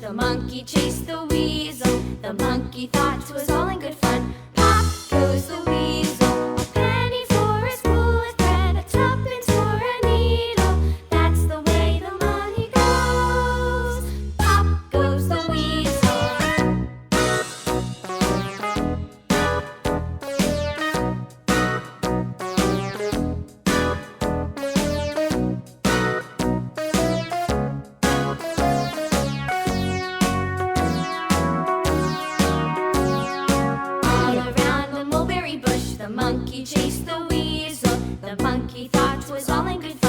The monkey chased the weasel. The monkey thought 'twas all in good fun. Pop goes the weasel. A penny for a spool of thread, a tuppence for a needle. That's the way the money goes. Pop goes the weasel. The monkey chased the weasel. The monkey thought 'twas all in good fun.